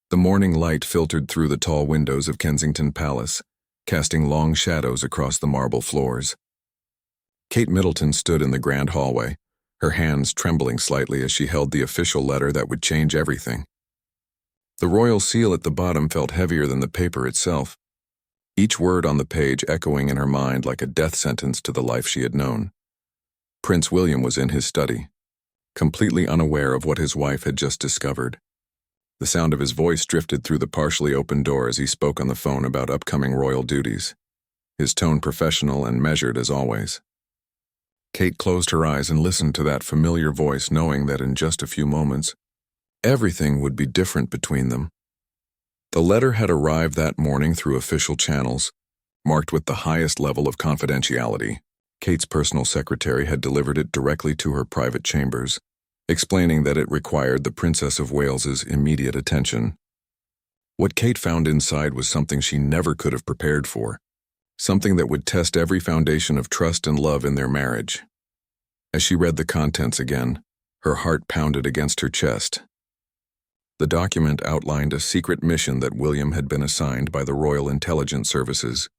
The morning light filtered through the tall windows of Kensington Palace, casting long shadows across the marble floors. Kate Middleton stood in the grand hallway, her hands trembling slightly as she held the official letter that would change everything. The royal seal at the bottom felt heavier than the paper itself, each word on the page echoing in her mind like a death sentence to the life she had known. Prince William was in his study, completely unaware of what his wife had just discovered. The sound of his voice drifted through the partially open door as he spoke on the phone about upcoming royal duties, his tone professional and measured as always. Kate closed her eyes and listened to that familiar voice, knowing that in just a few moments, everything would be different between them. The letter had arrived that morning through official channels, marked with the highest level of confidentiality. Kate's personal secretary had delivered it directly to her private chambers, explaining that it required the Princess of Wales's immediate attention. What Kate found inside was something she never could have prepared for, something that would test every foundation of trust and love in their marriage. As she read the contents again, her heart pounded against her chest. The document outlined a secret mission that William had been assigned by the Royal Intelligence Services,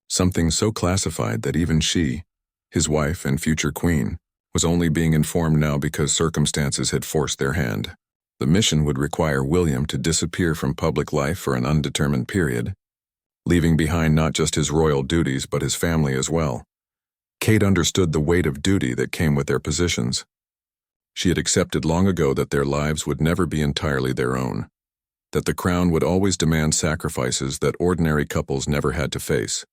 something so classified that even she, his wife and future queen, was only being informed now because circumstances had forced their hand. The mission would require William to disappear from public life for an undetermined period, leaving behind not just his royal duties but his family as well. Kate understood the weight of duty that came with their positions. She had accepted long ago that their lives would never be entirely their own, that the crown would always demand sacrifices that ordinary couples never had to face.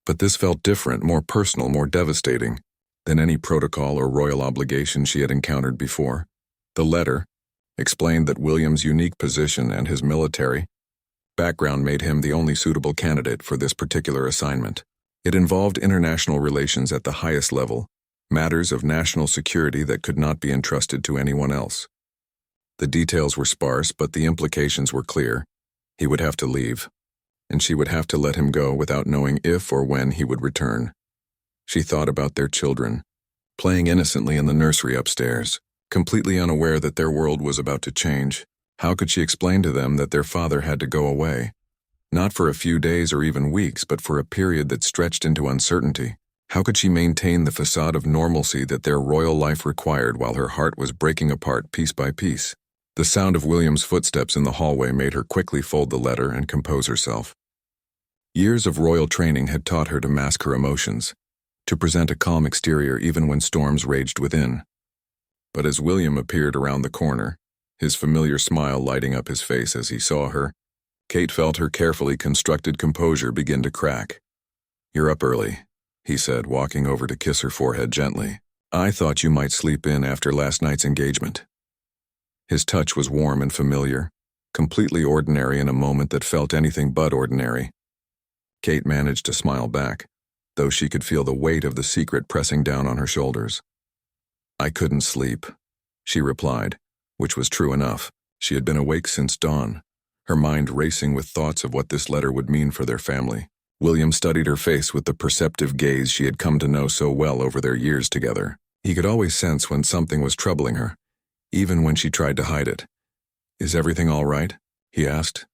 But this felt different, more personal, more devastating than any protocol or royal obligation she had encountered before. The letter explained that William's unique position and his military background made him the only suitable candidate for this particular assignment. It involved international relations at the highest level, matters of national security that could not be entrusted to anyone else. The details were sparse, but the implications were clear. He would have to leave, and she would have to let him go without knowing if or when he would return. She thought about their children, playing innocently in the nursery upstairs, completely unaware that their world was about to change. How could she explain to them that their father had to go away? Not for a few days or even weeks, but for a period that stretched into uncertainty. How could she maintain the facade of normalcy that their royal life required while her heart was breaking apart piece by piece? The sound of William's footsteps in the hallway made her quickly fold the letter and compose herself. Years of royal training had taught her to mask her emotions, to present a calm exterior even when storms raged within. But as William appeared around the corner, his familiar smile lighting up his face as he saw her, Kate felt her carefully constructed composure begin to crack. "You're up early," he said, walking over to kiss her forehead gently. "I thought you might sleep in after last night's engagement." His touch was warm and familiar, completely ordinary in a moment that felt anything but ordinary. Kate managed to smile back, though she could feel the weight of the secret pressing down on her shoulders. "I couldn't sleep," she replied, which was true enough. She had been awake since dawn, her mind racing with thoughts of what this letter would mean for their family. William studied her face with the perceptive gaze she had come to know so well over their years together. He could always sense when something was troubling her, even when she tried to hide it. "Is everything all right?" he asked,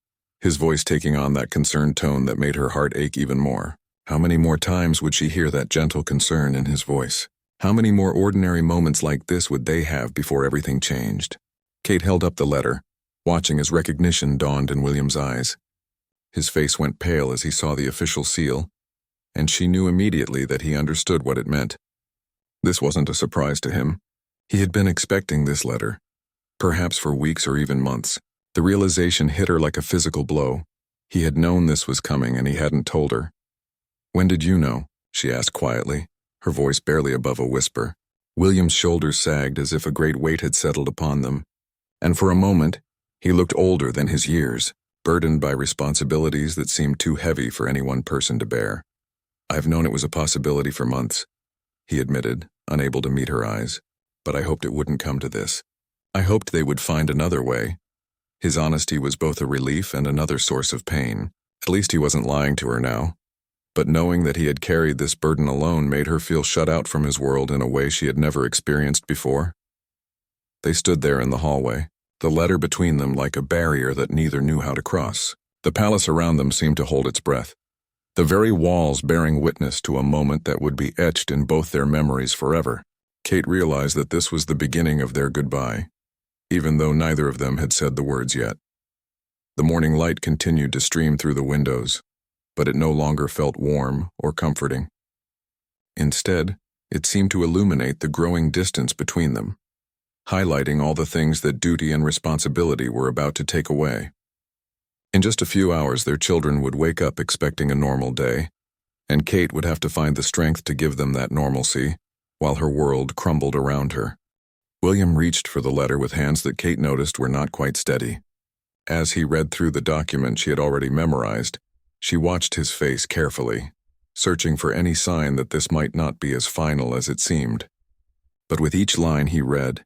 his voice taking on that concerned tone that made her heart ache even more. How many more times would she hear that gentle concern in his voice? How many more ordinary moments like this would they have before everything changed? Kate held up the letter, watching as recognition dawned in William's eyes. His face went pale as he saw the official seal, and she knew immediately that he understood what it meant. This wasn't a surprise to him. He had been expecting this letter, perhaps for weeks or even months. The realization hit her like a physical blow. He had known this was coming and he hadn't told her. "When did you know?" she asked quietly, her voice barely above a whisper. William's shoulders sagged as if a great weight had settled upon them, and for a moment, he looked older than his years, burdened by responsibilities that seemed too heavy for any one person to bear. "I've known it was a possibility for months," he admitted, unable to meet her eyes, "but I hoped it wouldn't come to this. I hoped they would find another way." His honesty was both a relief and another source of pain. At least he wasn't lying to her now. But knowing that he had carried this burden alone made her feel shut out from his world in a way she had never experienced before. They stood there in the hallway, the letter between them like a barrier that neither knew how to cross. The palace around them seemed to hold its breath, the very walls bearing witness to a moment that would be etched in both their memories forever. Kate realized that this was the beginning of their goodbye, even though neither of them had said the words yet. The morning light continued to stream through the windows, but it no longer felt warm or comforting. Instead, it seemed to illuminate the growing distance between them, highlighting all the things that duty and responsibility were about to take away. In just a few hours, their children would wake up expecting a normal day, and Kate would have to find the strength to give them that normalcy, while her world crumbled around her. William reached for the letter with hands that Kate noticed were not quite steady. As he read through the document she had already memorized, she watched his face carefully, searching for any sign that this might not be as final as it seemed. But with each line he read,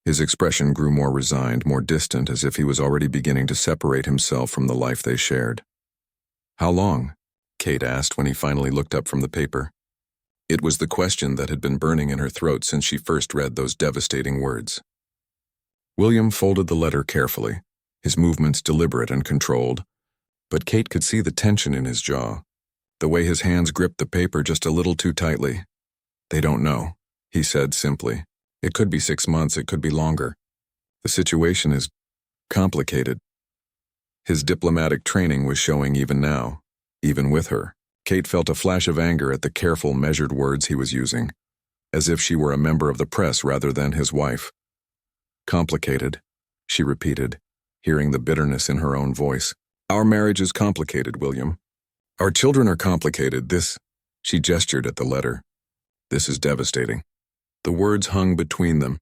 his expression grew more resigned, more distant, as if he was already beginning to separate himself from the life they shared. "How long?" Kate asked when he finally looked up from the paper. It was the question that had been burning in her throat since she first read those devastating words. William folded the letter carefully, his movements deliberate and controlled, but Kate could see the tension in his jaw, the way his hands gripped the paper just a little too tightly. "They don't know," he said simply. "It could be 6 months, it could be longer. The situation is complicated." His diplomatic training was showing even now, even with her. Kate felt a flash of anger at the careful, measured words he was using, as if she were a member of the press rather than his wife. "Complicated," she repeated, hearing the bitterness in her own voice. "Our marriage is complicated, William. Our children are complicated. She gestured at the letter. "This is devastating." The words hung between them,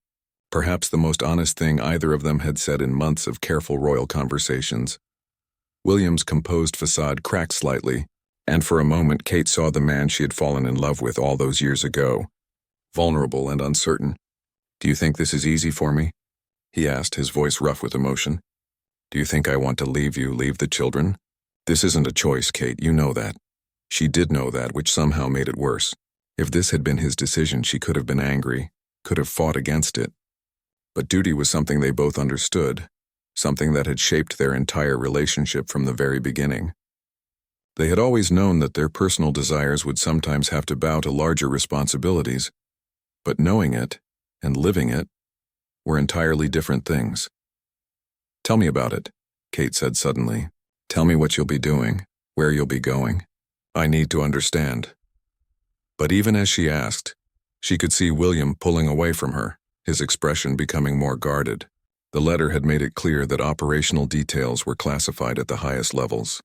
perhaps the most honest thing either of them had said in months of careful royal conversations. William's composed facade cracked slightly, and for a moment Kate saw the man she had fallen in love with all those years ago, vulnerable and uncertain. "Do you think this is easy for me?" he asked, his voice rough with emotion. "Do you think I want to leave the children? This isn't a choice, Kate, you know that." She did know that, which somehow made it worse. If this had been his decision, she could have been angry, could have fought against it. But duty was something they both understood, something that had shaped their entire relationship from the very beginning. They had always known that their personal desires would sometimes have to bow to larger responsibilities, but knowing it and living it were entirely different things. "Tell me about it," Kate said suddenly. "Tell me what you'll be doing, where you'll be going. I need to understand." But even as she asked, she could see William pulling away from her, his expression becoming more guarded. The letter had made it clear that operational details were classified at the highest levels.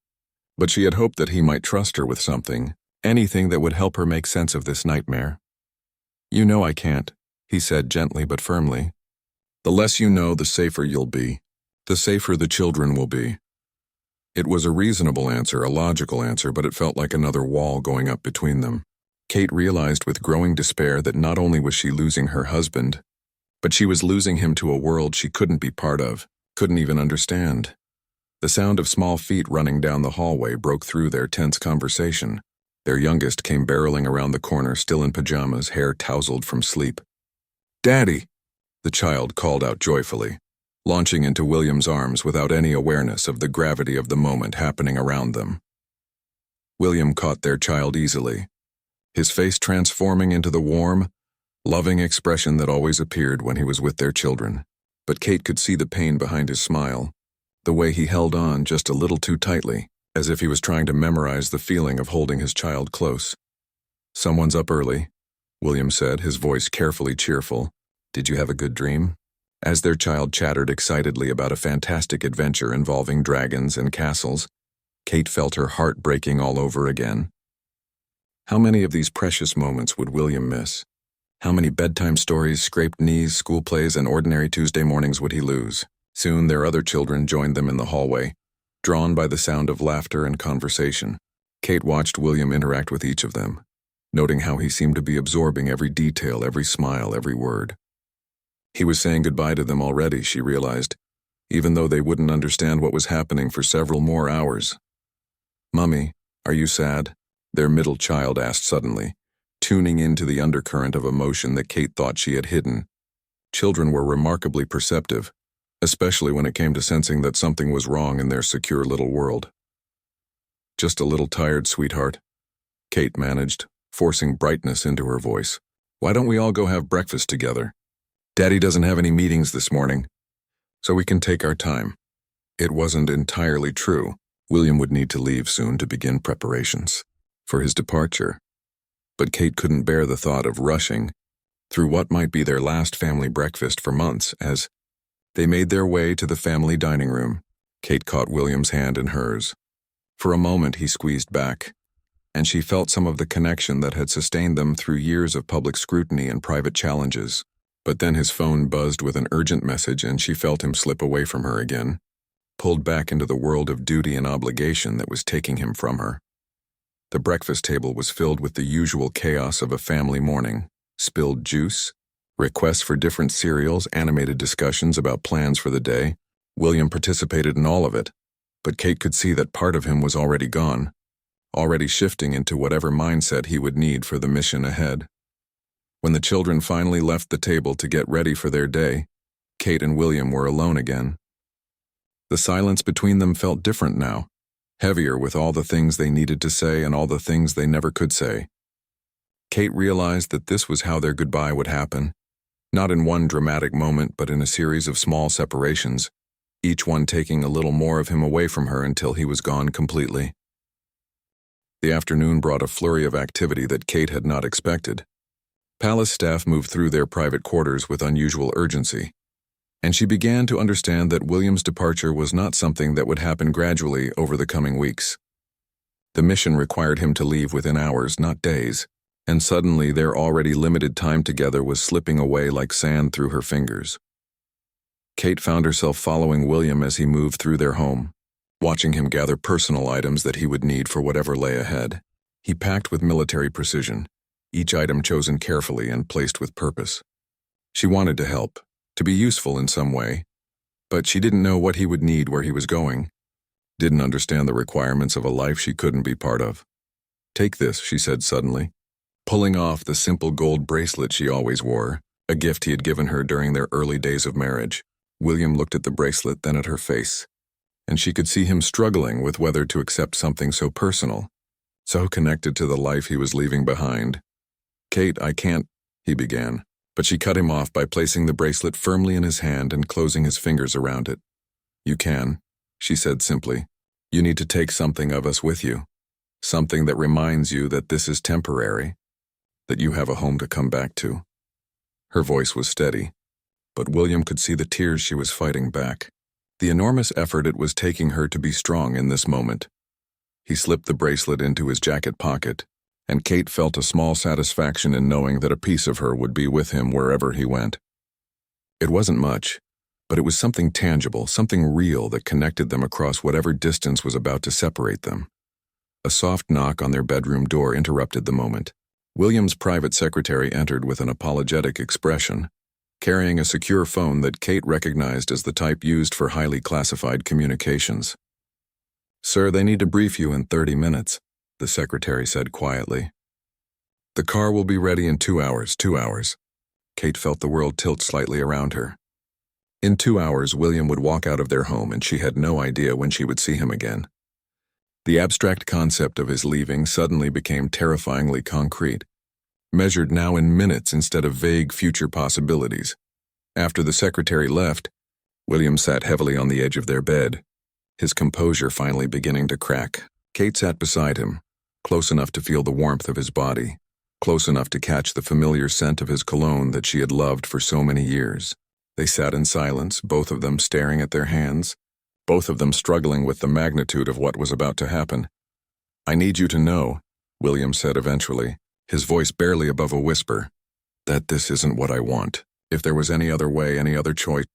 But she had hoped that he might trust her with something, anything that would help her make sense of this nightmare. "You know I can't," he said gently but firmly. "The less you know, the safer you'll be. The safer the children will be." It was a reasonable answer, a logical answer, but it felt like another wall going up between them. Kate realized with growing despair that not only was she losing her husband, but she was losing him to a world she couldn't be part of, couldn't even understand. The sound of small feet running down the hallway broke through their tense conversation. Their youngest came barreling around the corner, still in pajamas, hair tousled from sleep. "Daddy!" the child called out joyfully, launching into William's arms without any awareness of the gravity of the moment happening around them. William caught their child easily, his face transforming into the warm, loving expression that always appeared when he was with their children. But Kate could see the pain behind his smile, the way he held on just a little too tightly, as if he was trying to memorize the feeling of holding his child close. "Someone's up early," William said, his voice carefully cheerful. "Did you have a good dream?" As their child chattered excitedly about a fantastic adventure involving dragons and castles, Kate felt her heart breaking all over again. How many of these precious moments would William miss? How many bedtime stories, scraped knees, school plays, and ordinary Tuesday mornings would he lose? Soon their other children joined them in the hallway, drawn by the sound of laughter and conversation. Kate watched William interact with each of them, noting how he seemed to be absorbing every detail, every smile, every word. He was saying goodbye to them already, she realized, even though they wouldn't understand what was happening for several more hours. "Mummy, are you sad?" their middle child asked suddenly, tuning into the undercurrent of emotion that Kate thought she had hidden. Children were remarkably perceptive, especially when it came to sensing that something was wrong in their secure little world. "Just a little tired, sweetheart," Kate managed, forcing brightness into her voice. "Why don't we all go have breakfast together? Daddy doesn't have any meetings this morning, so we can take our time." It wasn't entirely true. William would need to leave soon to begin preparations for his departure. But Kate couldn't bear the thought of rushing through what might be their last family breakfast for months. As they made their way to the family dining room, Kate caught William's hand in hers. For a moment he squeezed back, and she felt some of the connection that had sustained them through years of public scrutiny and private challenges. But then his phone buzzed with an urgent message, and she felt him slip away from her again, pulled back into the world of duty and obligation that was taking him from her. The breakfast table was filled with the usual chaos of a family morning: spilled juice, requests for different cereals, animated discussions about plans for the day. William participated in all of it, but Kate could see that part of him was already gone, already shifting into whatever mindset he would need for the mission ahead. When the children finally left the table to get ready for their day, Kate and William were alone again. The silence between them felt different now, heavier with all the things they needed to say and all the things they never could say. Kate realized that this was how their goodbye would happen, not in one dramatic moment but in a series of small separations, each one taking a little more of him away from her until he was gone completely. The afternoon brought a flurry of activity that Kate had not expected. Palace staff moved through their private quarters with unusual urgency, and she began to understand that William's departure was not something that would happen gradually over the coming weeks. The mission required him to leave within hours, not days, and suddenly their already limited time together was slipping away like sand through her fingers. Kate found herself following William as he moved through their home, watching him gather personal items that he would need for whatever lay ahead. He packed with military precision, each item chosen carefully and placed with purpose. She wanted to help, to be useful in some way, but she didn't know what he would need where he was going, didn't understand the requirements of a life she couldn't be part of. "Take this," she said suddenly, pulling off the simple gold bracelet she always wore, a gift he had given her during their early days of marriage. William looked at the bracelet, then at her face, and she could see him struggling with whether to accept something so personal, so connected to the life he was leaving behind. "Kate, I can't," he began, but she cut him off by placing the bracelet firmly in his hand and closing his fingers around it. "You can," she said simply. "You need to take something of us with you, something that reminds you that this is temporary, that you have a home to come back to." Her voice was steady, but William could see the tears she was fighting back, the enormous effort it was taking her to be strong in this moment. He slipped the bracelet into his jacket pocket, and Kate felt a small satisfaction in knowing that a piece of her would be with him wherever he went. It wasn't much, but it was something tangible, something real that connected them across whatever distance was about to separate them. A soft knock on their bedroom door interrupted the moment. William's private secretary entered with an apologetic expression, carrying a secure phone that Kate recognized as the type used for highly classified communications. "Sir, they need to brief you in 30 minutes, the secretary said quietly. "The car will be ready in 2 hours, 2 hours. Kate felt the world tilt slightly around her. In 2 hours, William would walk out of their home, and she had no idea when she would see him again. The abstract concept of his leaving suddenly became terrifyingly concrete, measured now in minutes instead of vague future possibilities. After the secretary left, William sat heavily on the edge of their bed, his composure finally beginning to crack. Kate sat beside him, close enough to feel the warmth of his body, close enough to catch the familiar scent of his cologne that she had loved for so many years. They sat in silence, both of them staring at their hands, both of them struggling with the magnitude of what was about to happen. "I need you to know," William said eventually, his voice barely above a whisper, "that this isn't what I want. If there was any other way, any other choice—"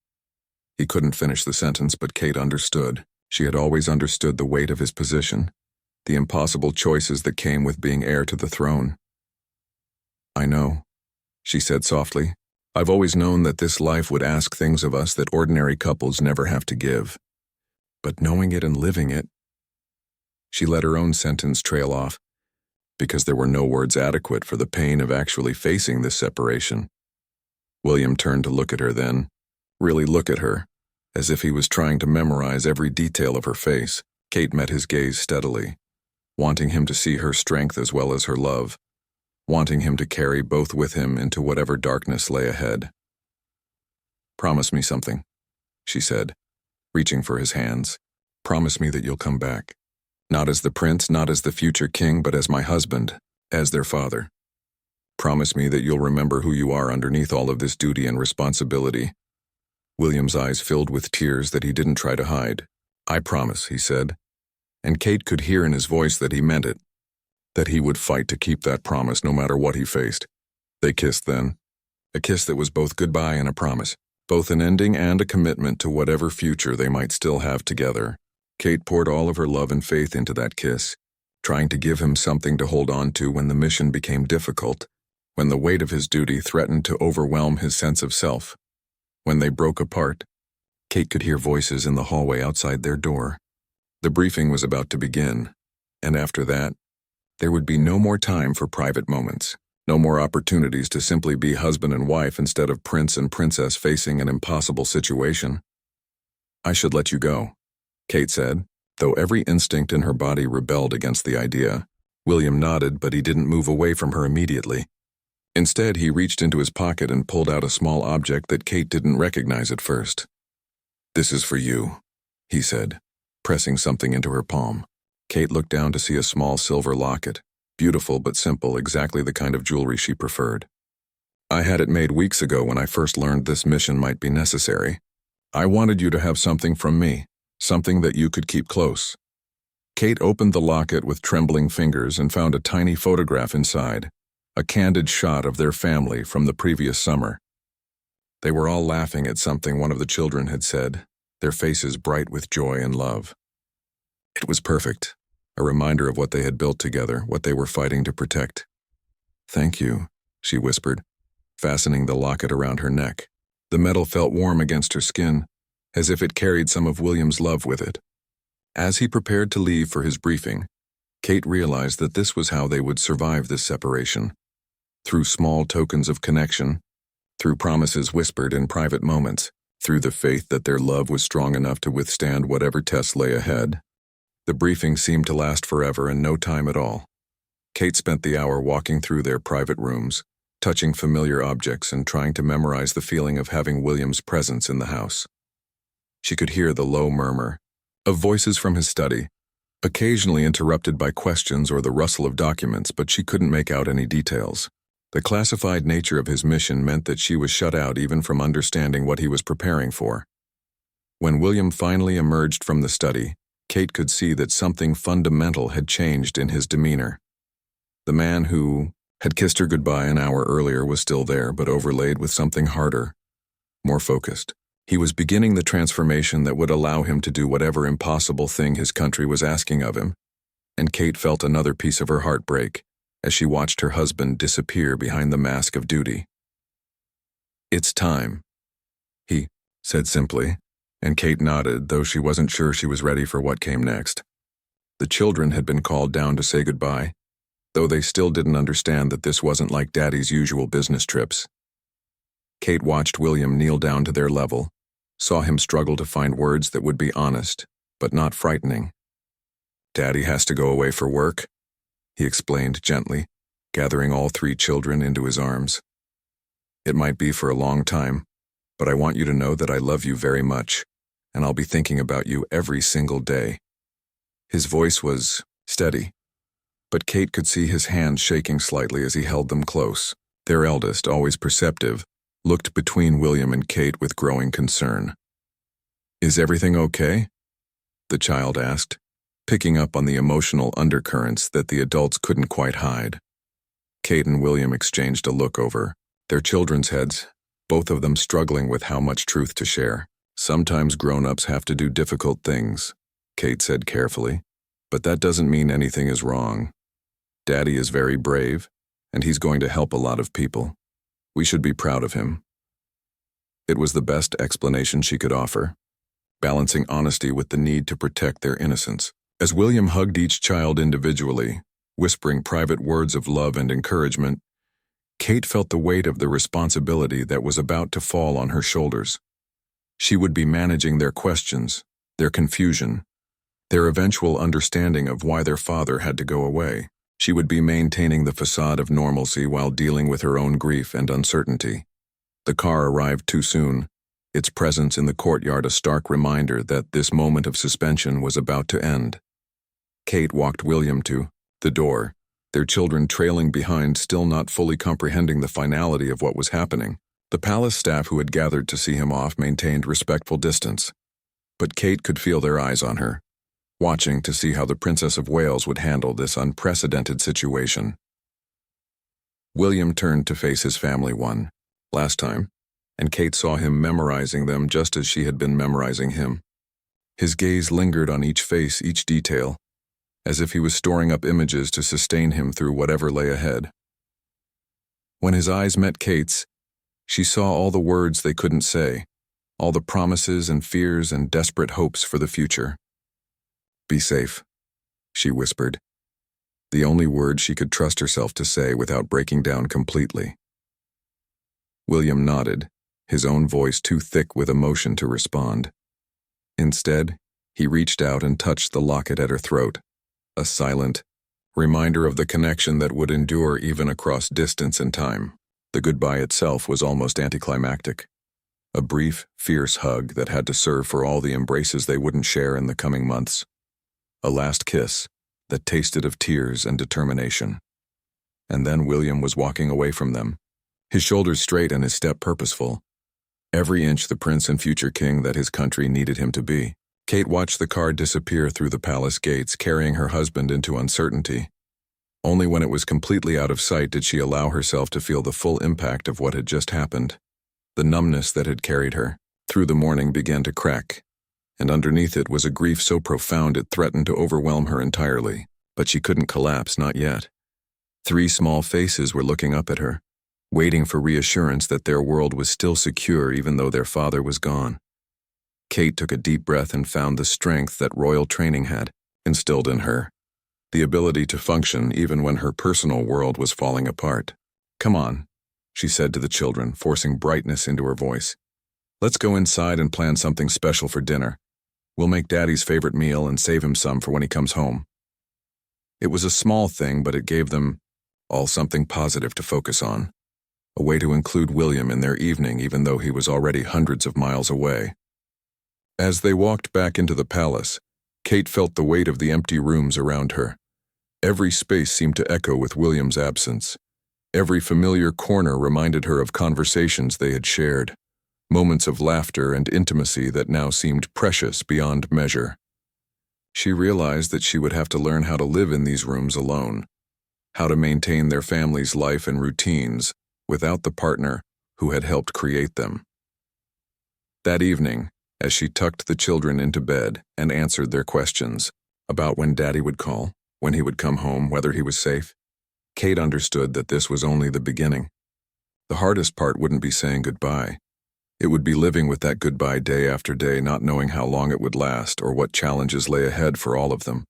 He couldn't finish the sentence, but Kate understood. She had always understood the weight of his position, the impossible choices that came with being heir to the throne. "I know," she said softly. "I've always known that this life would ask things of us that ordinary couples never have to give. But knowing it and living it—" She let her own sentence trail off, because there were no words adequate for the pain of actually facing this separation. William turned to look at her then, really look at her, as if he was trying to memorize every detail of her face. Kate met his gaze steadily, wanting him to see her strength as well as her love, wanting him to carry both with him into whatever darkness lay ahead. "Promise me something," she said, reaching for his hands. "Promise me that you'll come back. Not as the prince, not as the future king, but as my husband, as their father. Promise me that you'll remember who you are underneath all of this duty and responsibility." William's eyes filled with tears that he didn't try to hide. "I promise," he said, and Kate could hear in his voice that he meant it, that he would fight to keep that promise no matter what he faced. They kissed then, a kiss that was both goodbye and a promise, both an ending and a commitment to whatever future they might still have together. Kate poured all of her love and faith into that kiss, trying to give him something to hold on to when the mission became difficult, when the weight of his duty threatened to overwhelm his sense of self. When they broke apart, Kate could hear voices in the hallway outside their door. The briefing was about to begin, and after that, there would be no more time for private moments, no more opportunities to simply be husband and wife instead of prince and princess facing an impossible situation. "I should let you go," Kate said, though every instinct in her body rebelled against the idea. William nodded, but he didn't move away from her immediately. Instead, he reached into his pocket and pulled out a small object that Kate didn't recognize at first. "This is for you," he said, pressing something into her palm. Kate looked down to see a small silver locket, beautiful but simple, exactly the kind of jewelry she preferred. "I had it made weeks ago when I first learned this mission might be necessary. I wanted you to have something from me, something that you could keep close." Kate opened the locket with trembling fingers and found a tiny photograph inside, a candid shot of their family from the previous summer. They were all laughing at something one of the children had said, their faces bright with joy and love. It was perfect, a reminder of what they had built together, what they were fighting to protect. "Thank you," she whispered, fastening the locket around her neck. The metal felt warm against her skin, as if it carried some of William's love with it. As he prepared to leave for his briefing, Kate realized that this was how they would survive this separation. Through small tokens of connection, through promises whispered in private moments, through the faith that their love was strong enough to withstand whatever tests lay ahead. The briefing seemed to last forever and no time at all. Kate spent the hour walking through their private rooms, touching familiar objects and trying to memorize the feeling of having William's presence in the house. She could hear the low murmur of voices from his study, occasionally interrupted by questions or the rustle of documents, but she couldn't make out any details. The classified nature of his mission meant that she was shut out even from understanding what he was preparing for. When William finally emerged from the study, Kate could see that something fundamental had changed in his demeanor. The man who had kissed her goodbye an hour earlier was still there, but overlaid with something harder, more focused. He was beginning the transformation that would allow him to do whatever impossible thing his country was asking of him, and Kate felt another piece of her heart break as she watched her husband disappear behind the mask of duty. "It's time," he said simply, and Kate nodded, though she wasn't sure she was ready for what came next. The children had been called down to say goodbye, though they still didn't understand that this wasn't like Daddy's usual business trips. Kate watched William kneel down to their level, saw him struggle to find words that would be honest, but not frightening. "Daddy has to go away for work," he explained gently, gathering all three children into his arms. "It might be for a long time, but I want you to know that I love you very much, and I'll be thinking about you every single day." His voice was steady, but Kate could see his hands shaking slightly as he held them close. Their eldest, always perceptive, looked between William and Kate with growing concern. "Is everything okay?" the child asked, picking up on the emotional undercurrents that the adults couldn't quite hide. Kate and William exchanged a look over their children's heads, both of them struggling with how much truth to share. "Sometimes grown-ups have to do difficult things," Kate said carefully, "but that doesn't mean anything is wrong. Daddy is very brave, and he's going to help a lot of people. We should be proud of him." It was the best explanation she could offer, balancing honesty with the need to protect their innocence. As William hugged each child individually, whispering private words of love and encouragement, Kate felt the weight of the responsibility that was about to fall on her shoulders. She would be managing their questions, their confusion, their eventual understanding of why their father had to go away. She would be maintaining the facade of normalcy while dealing with her own grief and uncertainty. The car arrived too soon, its presence in the courtyard a stark reminder that this moment of suspension was about to end. Kate walked William to the door, their children trailing behind, still not fully comprehending the finality of what was happening. The palace staff who had gathered to see him off maintained respectful distance, but Kate could feel their eyes on her, watching to see how the Princess of Wales would handle this unprecedented situation. William turned to face his family one last time, and Kate saw him memorizing them just as she had been memorizing him. His gaze lingered on each face, each detail, as if he was storing up images to sustain him through whatever lay ahead. When his eyes met Kate's, she saw all the words they couldn't say, all the promises and fears and desperate hopes for the future. "Be safe," she whispered, the only word she could trust herself to say without breaking down completely. William nodded, his own voice too thick with emotion to respond. Instead, he reached out and touched the locket at her throat, a silent reminder of the connection that would endure even across distance and time. The goodbye itself was almost anticlimactic, a brief, fierce hug that had to serve for all the embraces they wouldn't share in the coming months. A last kiss that tasted of tears and determination. And then William was walking away from them, his shoulders straight and his step purposeful, every inch the prince and future king that his country needed him to be. Kate watched the car disappear through the palace gates, carrying her husband into uncertainty. Only when it was completely out of sight did she allow herself to feel the full impact of what had just happened. The numbness that had carried her through the morning began to crack, and underneath it was a grief so profound it threatened to overwhelm her entirely. But she couldn't collapse, not yet. 3 small faces were looking up at her, waiting for reassurance that their world was still secure even though their father was gone. Kate took a deep breath and found the strength that royal training had instilled in her, the ability to function even when her personal world was falling apart. "Come on," she said to the children, forcing brightness into her voice. "Let's go inside and plan something special for dinner. We'll make Daddy's favorite meal and save him some for when he comes home." It was a small thing, but it gave them all something positive to focus on, a way to include William in their evening even though he was already hundreds of miles away. As they walked back into the palace, Kate felt the weight of the empty rooms around her. Every space seemed to echo with William's absence. Every familiar corner reminded her of conversations they had shared, moments of laughter and intimacy that now seemed precious beyond measure. She realized that she would have to learn how to live in these rooms alone, how to maintain their family's life and routines without the partner who had helped create them. That evening, as she tucked the children into bed and answered their questions about when Daddy would call, when he would come home, whether he was safe, Kate understood that this was only the beginning. The hardest part wouldn't be saying goodbye. It would be living with that goodbye day after day, not knowing how long it would last or what challenges lay ahead for all of them.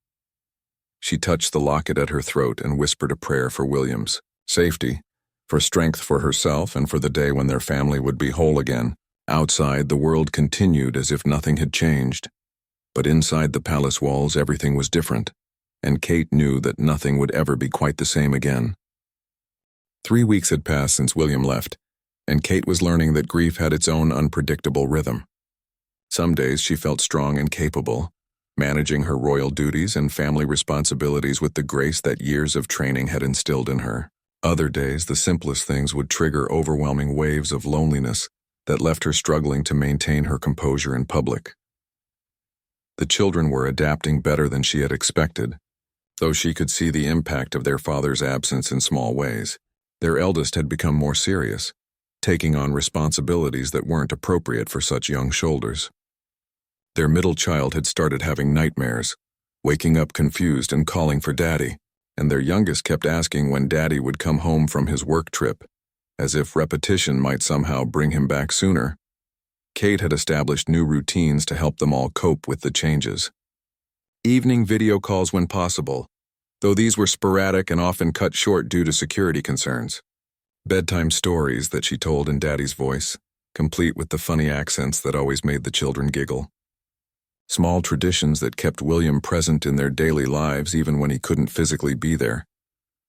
She touched the locket at her throat and whispered a prayer for William's safety, for strength for herself and for the day when their family would be whole again. Outside, the world continued as if nothing had changed. But inside the palace walls, everything was different, and Kate knew that nothing would ever be quite the same again. 3 weeks had passed since William left, and Kate was learning that grief had its own unpredictable rhythm. Some days she felt strong and capable, managing her royal duties and family responsibilities with the grace that years of training had instilled in her. Other days, the simplest things would trigger overwhelming waves of loneliness that left her struggling to maintain her composure in public. The children were adapting better than she had expected, though she could see the impact of their father's absence in small ways. Their eldest had become more serious, taking on responsibilities that weren't appropriate for such young shoulders. Their middle child had started having nightmares, waking up confused and calling for Daddy, and their youngest kept asking when Daddy would come home from his work trip, as if repetition might somehow bring him back sooner. Kate had established new routines to help them all cope with the changes. Evening video calls when possible, though these were sporadic and often cut short due to security concerns. Bedtime stories that she told in Daddy's voice, complete with the funny accents that always made the children giggle. Small traditions that kept William present in their daily lives even when he couldn't physically be there.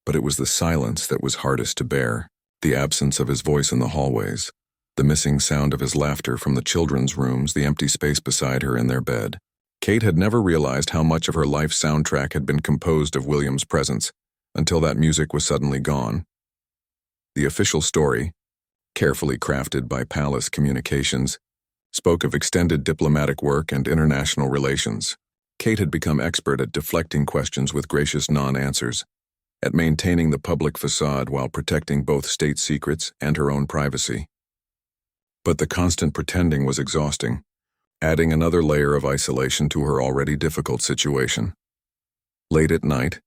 But it was the silence that was hardest to bear, the absence of his voice in the hallways, the missing sound of his laughter from the children's rooms, the empty space beside her in their bed. Kate had never realized how much of her life's soundtrack had been composed of William's presence, until that music was suddenly gone. The official story, carefully crafted by Palace Communications, spoke of extended diplomatic work and international relations. Kate had become expert at deflecting questions with gracious non-answers, at maintaining the public facade while protecting both state secrets and her own privacy. But the constant pretending was exhausting, adding another layer of isolation to her already difficult situation. Late at night,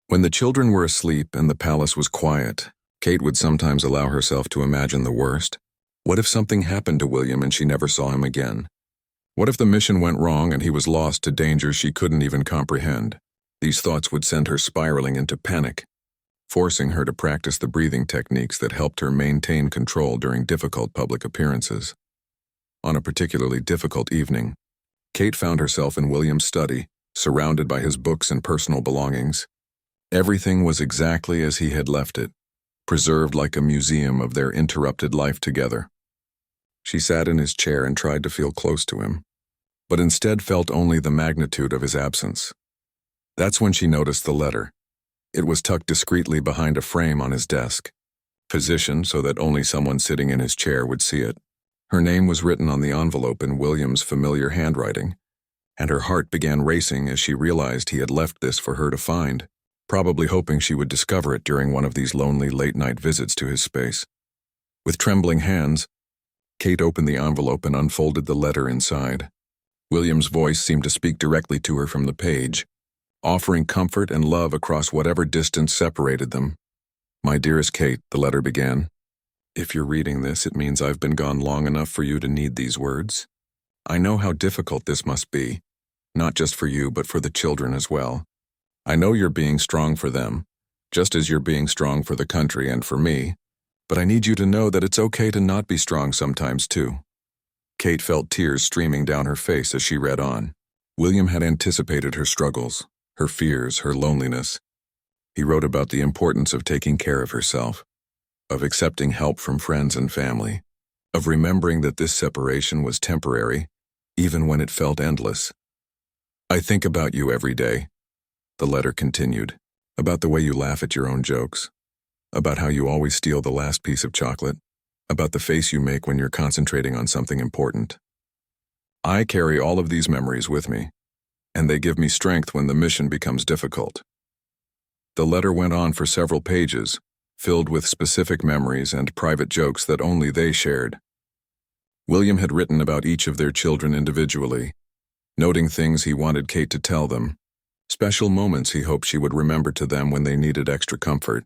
when the children were asleep and the palace was quiet, Kate would sometimes allow herself to imagine the worst. What if something happened to William and she never saw him again? What if the mission went wrong and he was lost to dangers she couldn't even comprehend? These thoughts would send her spiraling into panic, forcing her to practice the breathing techniques that helped her maintain control during difficult public appearances. On a particularly difficult evening, Kate found herself in William's study, surrounded by his books and personal belongings. Everything was exactly as he had left it, preserved like a museum of their interrupted life together. She sat in his chair and tried to feel close to him, but instead felt only the magnitude of his absence. That's when she noticed the letter. It was tucked discreetly behind a frame on his desk, positioned so that only someone sitting in his chair would see it. Her name was written on the envelope in William's familiar handwriting, and her heart began racing as she realized he had left this for her to find, probably hoping she would discover it during one of these lonely late-night visits to his space. With trembling hands, Kate opened the envelope and unfolded the letter inside. William's voice seemed to speak directly to her from the page, offering comfort and love across whatever distance separated them. "My dearest Kate," the letter began. "If you're reading this, it means I've been gone long enough for you to need these words. I know how difficult this must be, not just for you but for the children as well. I know you're being strong for them, just as you're being strong for the country and for me, but I need you to know that it's okay to not be strong sometimes too." Kate felt tears streaming down her face as she read on. William had anticipated her struggles, her fears, her loneliness. He wrote about the importance of taking care of herself, of accepting help from friends and family, of remembering that this separation was temporary, even when it felt endless. "I think about you every day," the letter continued, "about the way you laugh at your own jokes, about how you always steal the last piece of chocolate, about the face you make when you're concentrating on something important. I carry all of these memories with me, and they give me strength when the mission becomes difficult." The letter went on for several pages, filled with specific memories and private jokes that only they shared. William had written about each of their children individually, noting things he wanted Kate to tell them, special moments he hoped she would remember to them when they needed extra comfort.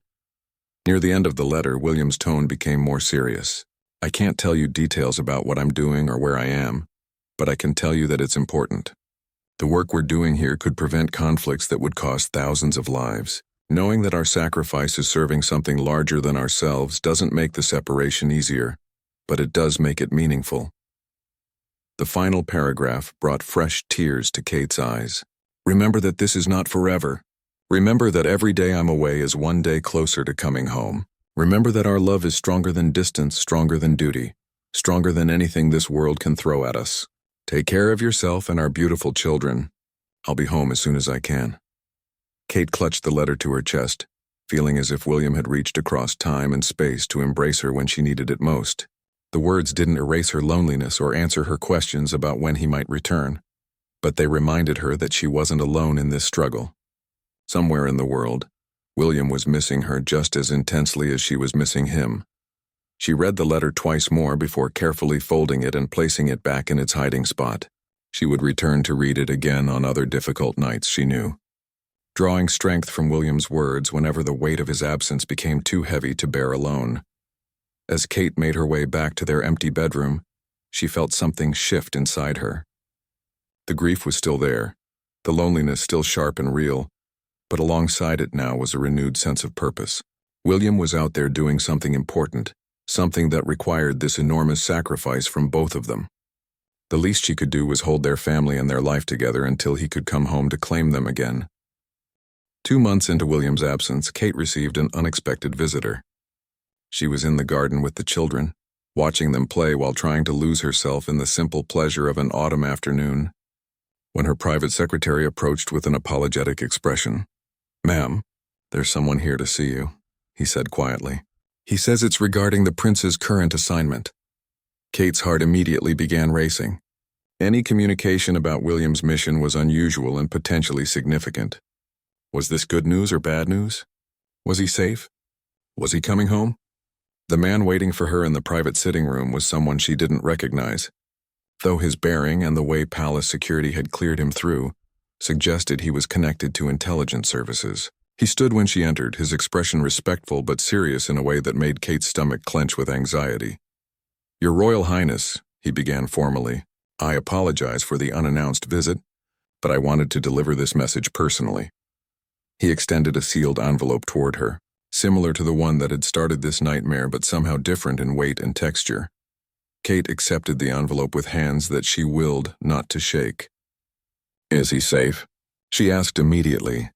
Near the end of the letter, William's tone became more serious. "I can't tell you details about what I'm doing or where I am, but I can tell you that it's important. The work we're doing here could prevent conflicts that would cost thousands of lives. Knowing that our sacrifice is serving something larger than ourselves doesn't make the separation easier, but it does make it meaningful." The final paragraph brought fresh tears to Kate's eyes. "Remember that this is not forever. Remember that every day I'm away is one day closer to coming home. Remember that our love is stronger than distance, stronger than duty, stronger than anything this world can throw at us. Take care of yourself and our beautiful children. I'll be home as soon as I can." Kate clutched the letter to her chest, feeling as if William had reached across time and space to embrace her when she needed it most. The words didn't erase her loneliness or answer her questions about when he might return, but they reminded her that she wasn't alone in this struggle. Somewhere in the world, William was missing her just as intensely as she was missing him. She read the letter twice more before carefully folding it and placing it back in its hiding spot. She would return to read it again on other difficult nights, she knew, drawing strength from William's words whenever the weight of his absence became too heavy to bear alone. As Kate made her way back to their empty bedroom, she felt something shift inside her. The grief was still there, the loneliness still sharp and real, but alongside it now was a renewed sense of purpose. William was out there doing something important, something that required this enormous sacrifice from both of them. The least she could do was hold their family and their life together until he could come home to claim them again. 2 months into William's absence, Kate received an unexpected visitor. She was in the garden with the children, watching them play while trying to lose herself in the simple pleasure of an autumn afternoon, when her private secretary approached with an apologetic expression. "Ma'am, there's someone here to see you," he said quietly. "He says it's regarding the prince's current assignment." Kate's heart immediately began racing. Any communication about William's mission was unusual and potentially significant. Was this good news or bad news? Was he safe? Was he coming home? The man waiting for her in the private sitting room was someone she didn't recognize, though his bearing and the way palace security had cleared him through suggested he was connected to intelligence services. He stood when she entered, his expression respectful but serious in a way that made Kate's stomach clench with anxiety. "Your Royal Highness," he began formally, "I apologize for the unannounced visit, but I wanted to deliver this message personally." He extended a sealed envelope toward her, similar to the one that had started this nightmare but somehow different in weight and texture. Kate accepted the envelope with hands that she willed not to shake. "Is he safe?" she asked immediately,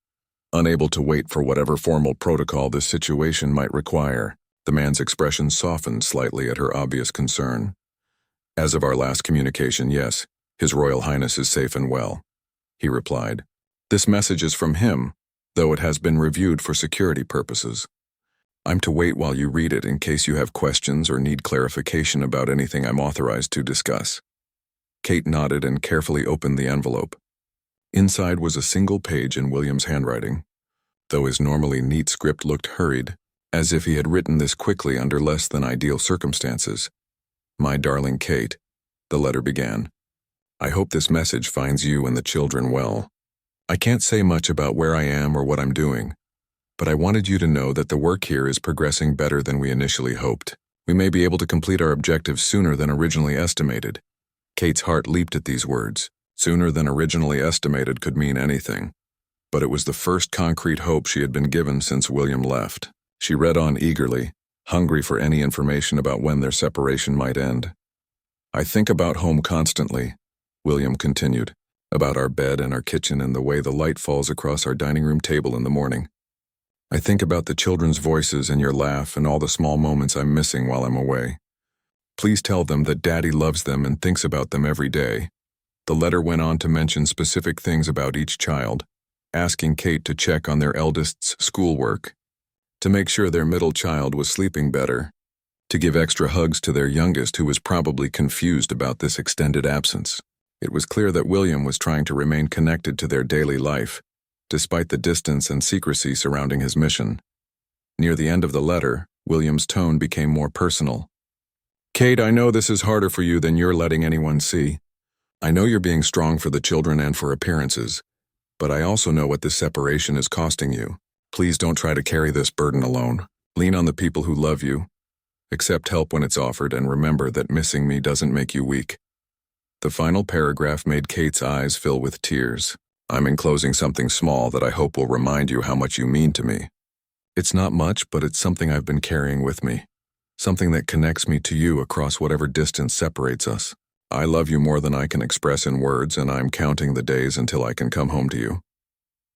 unable to wait for whatever formal protocol this situation might require. The man's expression softened slightly at her obvious concern. "As of our last communication, yes, His Royal Highness is safe and well," he replied. "This message is from him, though it has been reviewed for security purposes. I'm to wait while you read it in case you have questions or need clarification about anything I'm authorized to discuss." Kate nodded and carefully opened the envelope. Inside was a single page in William's handwriting, though his normally neat script looked hurried, as if he had written this quickly under less than ideal circumstances. "My darling Kate," the letter began, "I hope this message finds you and the children well. I can't say much about where I am or what I'm doing, but I wanted you to know that the work here is progressing better than we initially hoped. We may be able to complete our objectives sooner than originally estimated." Kate's heart leaped at these words. Sooner than originally estimated could mean anything, but it was the first concrete hope she had been given since William left. She read on eagerly, hungry for any information about when their separation might end. "I think about home constantly," William continued, "about our bed and our kitchen and the way the light falls across our dining room table in the morning. I think about the children's voices and your laugh and all the small moments I'm missing while I'm away. Please tell them that Daddy loves them and thinks about them every day." The letter went on to mention specific things about each child, asking Kate to check on their eldest's schoolwork, to make sure their middle child was sleeping better, to give extra hugs to their youngest who was probably confused about this extended absence. It was clear that William was trying to remain connected to their daily life, despite the distance and secrecy surrounding his mission. Near the end of the letter, William's tone became more personal. "Kate, I know this is harder for you than you're letting anyone see. I know you're being strong for the children and for appearances, but I also know what this separation is costing you. Please don't try to carry this burden alone. Lean on the people who love you. Accept help when it's offered, and remember that missing me doesn't make you weak." The final paragraph made Kate's eyes fill with tears. "I'm enclosing something small that I hope will remind you how much you mean to me. It's not much, but it's something I've been carrying with me. Something that connects me to you across whatever distance separates us. I love you more than I can express in words, and I'm counting the days until I can come home to you."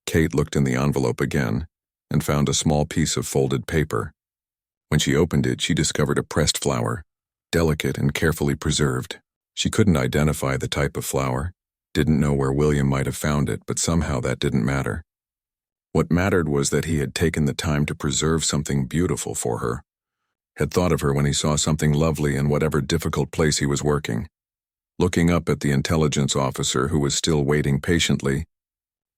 Kate looked in the envelope again and found a small piece of folded paper. When she opened it, she discovered a pressed flower, delicate and carefully preserved. She couldn't identify the type of flower, didn't know where William might have found it, but somehow that didn't matter. What mattered was that he had taken the time to preserve something beautiful for her, had thought of her when he saw something lovely in whatever difficult place he was working. Looking up at the intelligence officer who was still waiting patiently,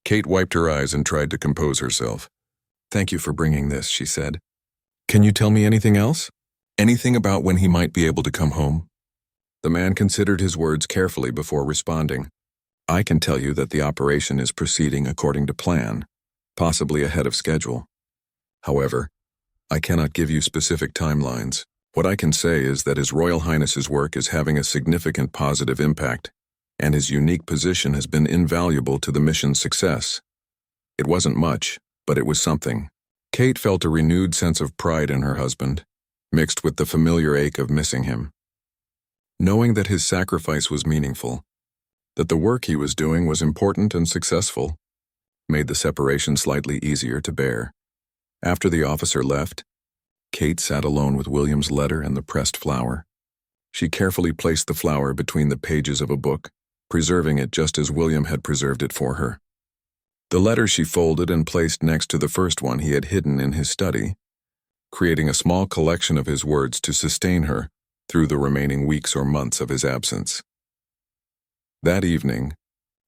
Kate wiped her eyes and tried to compose herself. "Thank you for bringing this," she said. "Can you tell me anything else? Anything about when he might be able to come home?" The man considered his words carefully before responding. "I can tell you that the operation is proceeding according to plan, possibly ahead of schedule. However, I cannot give you specific timelines. What I can say is that His Royal Highness's work is having a significant positive impact, and his unique position has been invaluable to the mission's success. It wasn't much, but it was something." Kate felt a renewed sense of pride in her husband. mixed with the familiar ache of missing him. Knowing that his sacrifice was meaningful, that the work he was doing was important and successful, made the separation slightly easier to bear. After the officer left, Kate sat alone with William's letter and the pressed flower. She carefully placed the flower between the pages of a book, preserving it just as William had preserved it for her. The letter she folded and placed next to the first one he had hidden in his study, creating a small collection of his words to sustain her through the remaining weeks or months of his absence. That evening,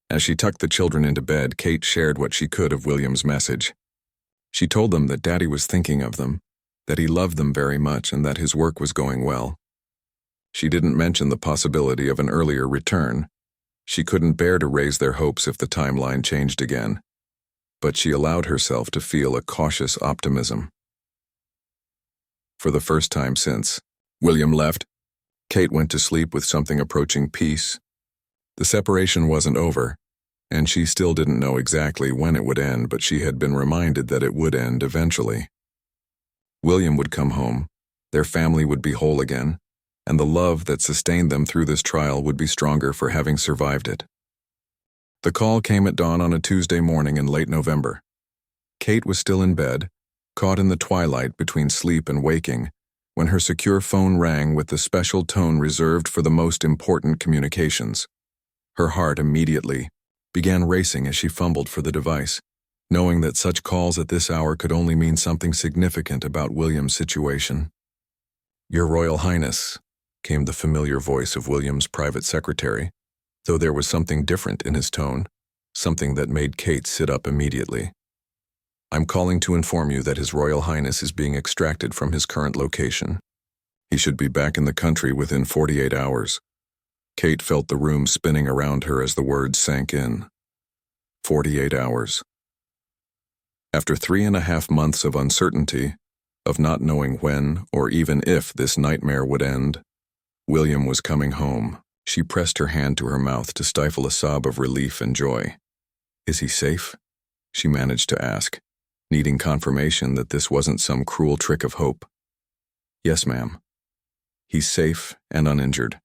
as she tucked the children into bed, Kate shared what she could of William's message. She told them that Daddy was thinking of them, that he loved them very much, and that his work was going well. She didn't mention the possibility of an earlier return. She couldn't bear to raise their hopes if the timeline changed again, but she allowed herself to feel a cautious optimism. For the first time since William left, Kate went to sleep with something approaching peace. The separation wasn't over, and she still didn't know exactly when it would end, but she had been reminded that it would end eventually. William would come home, their family would be whole again, and the love that sustained them through this trial would be stronger for having survived it. The call came at dawn on a Tuesday morning in late November. Kate was still in bed, caught in the twilight between sleep and waking, when her secure phone rang with the special tone reserved for the most important communications. Her heart immediately began racing as she fumbled for the device, knowing that such calls at this hour could only mean something significant about William's situation. "Your Royal Highness," came the familiar voice of William's private secretary, though there was something different in his tone, something that made Kate sit up immediately. "I'm calling to inform you that His Royal Highness is being extracted from his current location. He should be back in the country within 48 hours. Kate felt the room spinning around her as the words sank in. 48 hours. After 3.5 months of uncertainty, of not knowing when or even if this nightmare would end, William was coming home. She pressed her hand to her mouth to stifle a sob of relief and joy. "Is he safe?" she managed to ask, needing confirmation that this wasn't some cruel trick of hope. "Yes, ma'am. He's safe and uninjured.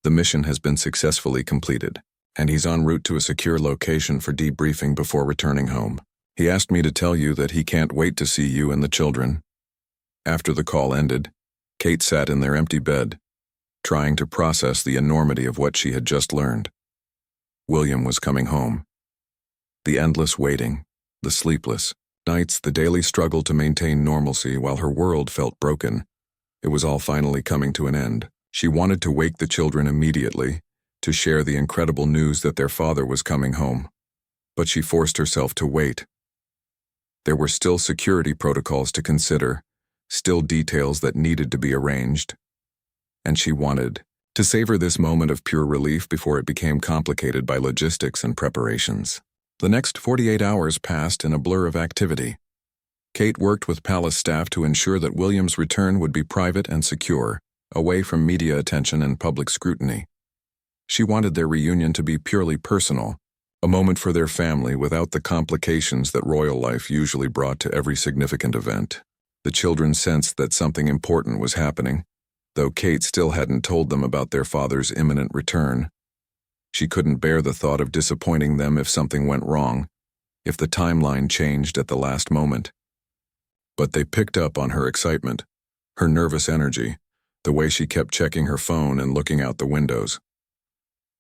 The mission has been successfully completed, and he's en route to a secure location for debriefing before returning home. He asked me to tell you that he can't wait to see you and the children." After the call ended, Kate sat in their empty bed, trying to process the enormity of what she had just learned. William was coming home. The endless waiting, the sleepless nights, the daily struggle to maintain normalcy while her world felt broken. It was all finally coming to an end. She wanted to wake the children immediately, to share the incredible news that their father was coming home. But she forced herself to wait. There were still security protocols to consider, still details that needed to be arranged. And she wanted to savor this moment of pure relief before it became complicated by logistics and preparations. The next 48 hours passed in a blur of activity. Kate worked with palace staff to ensure that William's return would be private and secure, away from media attention and public scrutiny. She wanted their reunion to be purely personal, a moment for their family without the complications that royal life usually brought to every significant event. The children sensed that something important was happening, though Kate still hadn't told them about their father's imminent return. She couldn't bear the thought of disappointing them if something went wrong, if the timeline changed at the last moment. But they picked up on her excitement, her nervous energy, the way she kept checking her phone and looking out the windows.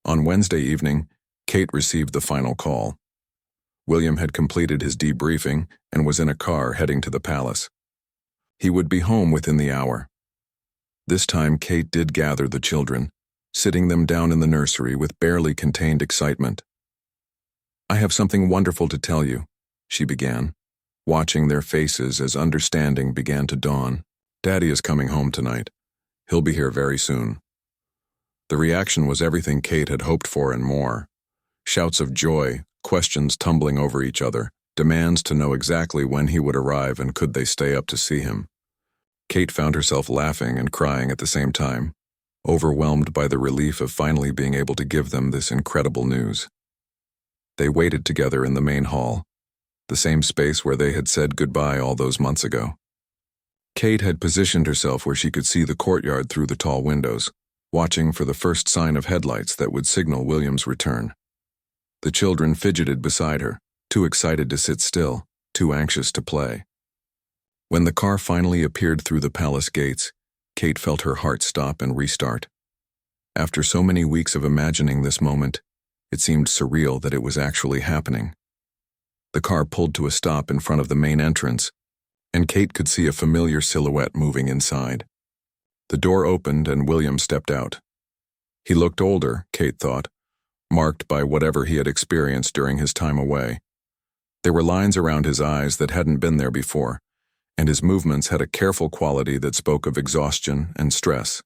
On Wednesday evening, Kate received the final call. William had completed his debriefing and was in a car heading to the palace. He would be home within the hour. This time Kate did gather the children, sitting them down in the nursery with barely contained excitement. "I have something wonderful to tell you," she began, watching their faces as understanding began to dawn. "Daddy is coming home tonight. He'll be here very soon." The reaction was everything Kate had hoped for and more. Shouts of joy, questions tumbling over each other, demands to know exactly when he would arrive and could they stay up to see him. Kate found herself laughing and crying at the same time, overwhelmed by the relief of finally being able to give them this incredible news. They waited together in the main hall, the same space where they had said goodbye all those months ago. Kate had positioned herself where she could see the courtyard through the tall windows, watching for the first sign of headlights that would signal William's return. The children fidgeted beside her, too excited to sit still, too anxious to play. When the car finally appeared through the palace gates, Kate felt her heart stop and restart. After so many weeks of imagining this moment, it seemed surreal that it was actually happening. The car pulled to a stop in front of the main entrance, and Kate could see a familiar silhouette moving inside. The door opened and William stepped out. He looked older, Kate thought, marked by whatever he had experienced during his time away. There were lines around his eyes that hadn't been there before, and his movements had a careful quality that spoke of exhaustion and stress.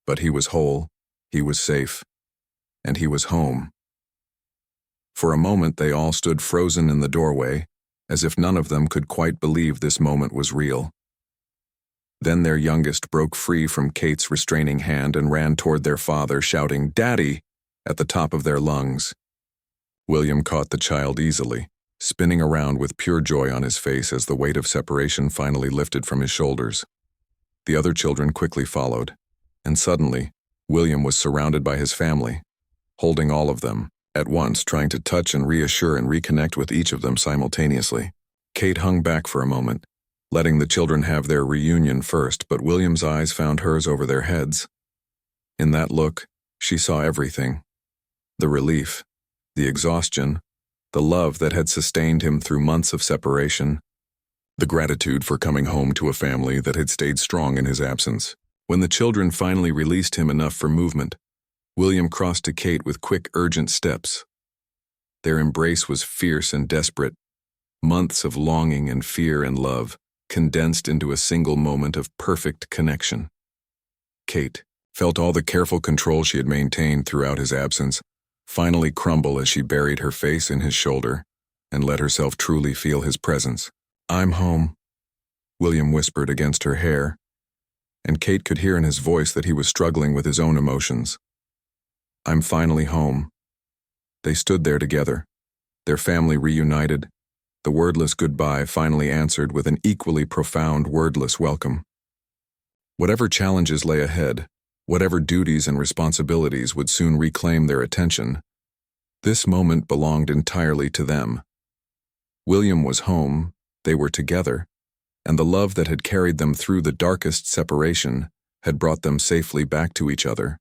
But he was whole, he was safe, and he was home. For a moment they all stood frozen in the doorway, as if none of them could quite believe this moment was real. Then their youngest broke free from Kate's restraining hand and ran toward their father, shouting, "Daddy!" at the top of their lungs. William caught the child easily, spinning around with pure joy on his face as the weight of separation finally lifted from his shoulders. The other children quickly followed, and suddenly, William was surrounded by his family, holding all of them, at once trying to touch and reassure and reconnect with each of them simultaneously. Kate hung back for a moment, letting the children have their reunion first, but William's eyes found hers over their heads. In that look, she saw everything. The relief, the exhaustion, the love that had sustained him through months of separation, the gratitude for coming home to a family that had stayed strong in his absence. When the children finally released him enough for movement, William crossed to Kate with quick, urgent steps. Their embrace was fierce and desperate, months of longing and fear and love, condensed into a single moment of perfect connection. Kate felt all the careful control she had maintained throughout his absence finally crumble as she buried her face in his shoulder and let herself truly feel his presence. "I'm home," William whispered against her hair, and Kate could hear in his voice that he was struggling with his own emotions. "I'm finally home." They stood there together, their family reunited, the wordless goodbye finally answered with an equally profound wordless welcome. Whatever challenges lay ahead, whatever duties and responsibilities would soon reclaim their attention, this moment belonged entirely to them. William was home, they were together, and the love that had carried them through the darkest separation had brought them safely back to each other.